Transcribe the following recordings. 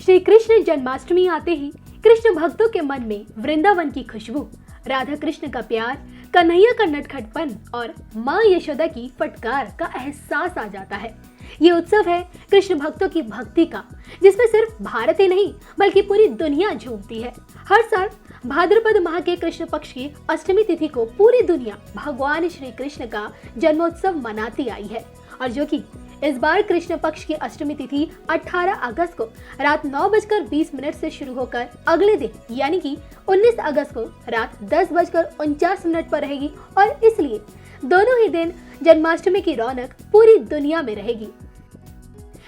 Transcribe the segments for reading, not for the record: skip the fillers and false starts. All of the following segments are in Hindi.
श्री कृष्ण जन्माष्टमी आते ही कृष्ण भक्तों के मन में वृंदावन की खुशबू, राधा कृष्ण का प्यार, कन्हैया का नटखटपन और माँ यशोदा की फटकार का एहसास आ जाता है। ये उत्सव है कृष्ण भक्तों की भक्ति का, जिसमें सिर्फ भारत ही नहीं बल्कि पूरी दुनिया झूमती है। हर साल भाद्रपद माह के कृष्ण पक्ष की अष्टमी तिथि को पूरी दुनिया भगवान श्री कृष्ण का जन्मोत्सव मनाती आई है, और जो कि इस बार कृष्ण पक्ष की अष्टमी तिथि 18 अगस्त को रात 9:20 से शुरू होकर अगले दिन यानी कि 19 अगस्त को रात 10:49 पर रहेगी, और इसलिए दोनों ही दिन जन्माष्टमी की रौनक पूरी दुनिया में रहेगी।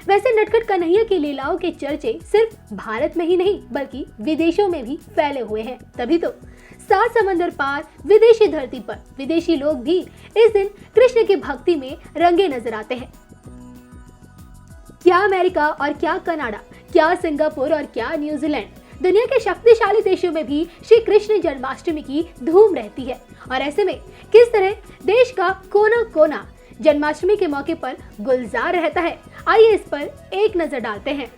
वैसे नटखट कन्हैया की लीलाओं के चर्चे सिर्फ भारत में ही नहीं बल्कि विदेशों में भी फैले हुए हैं। तभी तो 7 समंदर पार विदेशी धरती पर विदेशी लोग भी इस दिन कृष्ण की भक्ति में रंगे नजर आते हैं। क्या अमेरिका और क्या कनाडा, क्या सिंगापुर और क्या न्यूजीलैंड, दुनिया के शक्तिशाली देशों में भी श्री कृष्ण जन्माष्टमी की धूम रहती है। और ऐसे में किस तरह देश का कोना कोना जन्माष्टमी के मौके पर गुलजार रहता है, आइए इस पर एक नजर डालते हैं।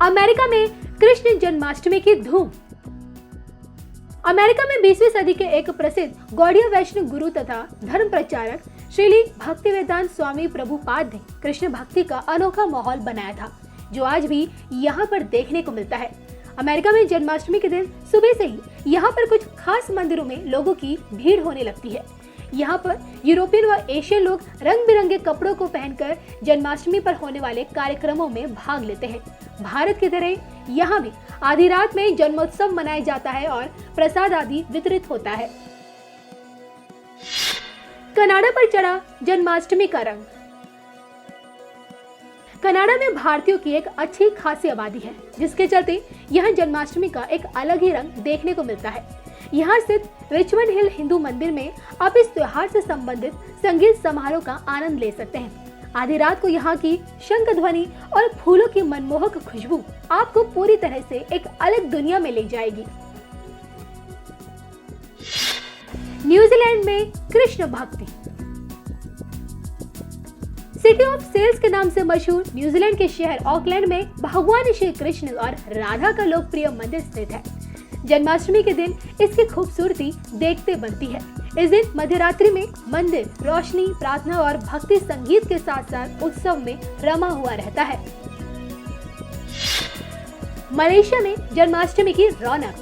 अमेरिका में कृष्ण जन्माष्टमी की धूम। अमेरिका में 20वीं सदी के एक प्रसिद्ध गौड़ीय वैष्णव गुरु तथा धर्म प्रचारक श्रील भक्तिवेदांत स्वामी प्रभुपाद ने कृष्ण भक्ति का अनोखा माहौल बनाया था, जो आज भी यहाँ पर देखने को मिलता है। अमेरिका में जन्माष्टमी के दिन सुबह से ही यहाँ पर कुछ खास मंदिरों में लोगों की भीड़ होने लगती है। यहाँ पर यूरोपियन व एशियन लोग रंग बिरंगे कपड़ों को पहनकर जन्माष्टमी पर होने वाले कार्यक्रमों में भाग लेते हैं। भारत की तरह यहाँ भी आधी रात में जन्मोत्सव मनाया जाता है और प्रसाद आदि वितरित होता है। कनाडा पर चढ़ा जन्माष्टमी का रंग। कनाडा में भारतीयों की एक अच्छी खासी आबादी है, जिसके चलते यहाँ जन्माष्टमी का एक अलग ही रंग देखने को मिलता है। यहाँ स्थित रिचमंड हिल हिंदू मंदिर में आप इस त्योहार से संबंधित संगीत समारोह का आनंद ले सकते हैं। आधी रात को यहाँ की शंख ध्वनि और फूलों की मनमोहक खुशबू आपको पूरी तरह से एक अलग दुनिया में ले जाएगी। न्यूजीलैंड में कृष्ण भक्ति। सिटी ऑफ सेल्स के नाम से मशहूर न्यूजीलैंड के शहर ऑकलैंड में भगवान श्री कृष्ण और राधा का लोकप्रिय मंदिर स्थित है। जन्माष्टमी के दिन इसकी खूबसूरती देखते बनती है। इस दिन मध्यरात्रि में मंदिर रोशनी, प्रार्थना और भक्ति संगीत के साथ साथ उत्सव में रमा हुआ रहता है। मलेशिया में जन्माष्टमी की रौनक।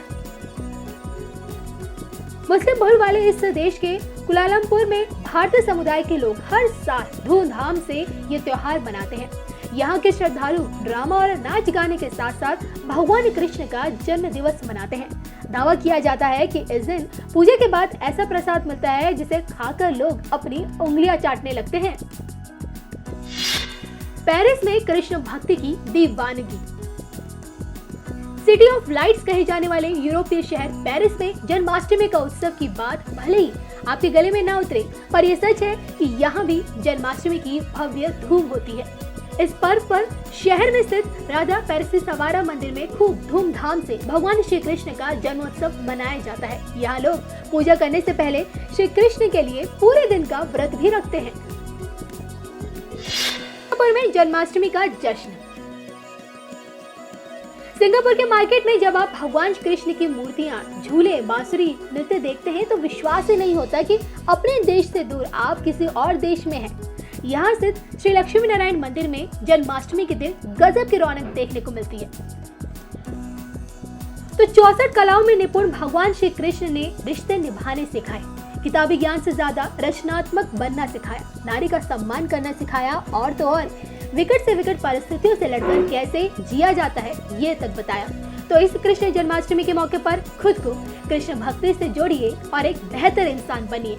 मुस्लिम बहुल वाले इस देश के कुलालमपुर में भारतीय समुदाय के लोग हर साल धूमधाम से ये त्योहार मनाते हैं। यहाँ के श्रद्धालु ड्रामा और नाच गाने के साथ साथ भगवान कृष्ण का जन्म दिवस मनाते हैं। दावा किया जाता है कि इस दिन पूजा के बाद ऐसा प्रसाद मिलता है जिसे खाकर लोग अपनी उंगलियां चाटने लगते हैं। पेरिस में कृष्ण भक्ति की दीवानगी। सिटी ऑफ लाइट्स कहे जाने वाले यूरोपीय शहर पेरिस में जन्माष्टमी का उत्सव की बात भले ही आपके गले में ना उतरे, पर यह सच है कि यहाँ भी जन्माष्टमी की भव्य धूम होती है। इस पर्व पर शहर में स्थित राजा पेरिस सवारा मंदिर में खूब धूमधाम से भगवान श्री कृष्ण का जन्मोत्सव मनाया जाता है। यहाँ लोग पूजा करने से पहले श्री कृष्ण के लिए पूरे दिन का व्रत भी रखते हैं। सिंगापुर में जन्माष्टमी का जश्न। सिंगापुर के मार्केट में जब आप भगवान कृष्ण की मूर्तियां, झूले, बांसुरी, नृत्य देखते हैं तो विश्वास ही नहीं होता कि अपने देश से दूर आप किसी और देश में हैं। यहाँ स्थित श्री लक्ष्मी नारायण मंदिर में जन्माष्टमी के दिन गजब की रौनक देखने को मिलती है। तो 64 कलाओं में निपुण भगवान श्री कृष्ण ने रिश्ते निभाने सिखाए, किताबी ज्ञान से ज्यादा रचनात्मक बनना सिखाया, नारी का सम्मान करना सिखाया और तो और विकट से विकट परिस्थितियों से लड़कर कैसे जिया जाता है ये तक बताया। तो इस कृष्ण जन्माष्टमी के मौके पर खुद को कृष्ण भक्ति से जोड़िए और एक बेहतर इंसान बनिए।